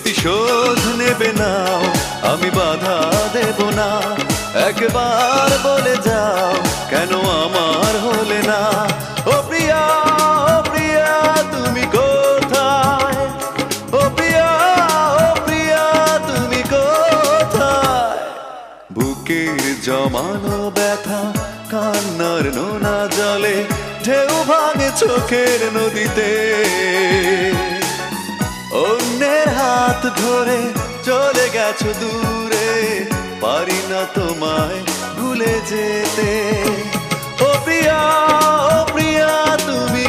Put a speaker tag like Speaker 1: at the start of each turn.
Speaker 1: প্রতিশোধ নেবে না, আমি বাধা দেব না। একবার বলে যাও কেন আমার হলে না। ও প্রিয়া, ও প্রিয়া তুমি কোথায়? ও প্রিয়া, ও প্রিয়া তুমি কোথায়? বুকের জমানো ব্যথা কান্নার নোনা জলে ঢেউ ভাঙে চোখের নদীতে। অন্যের হাত ধরে চলে গেছো দূরে, পারি না তোমায় ভুলে যেতে। ও প্রিয়া, ও প্রিয়া তুমি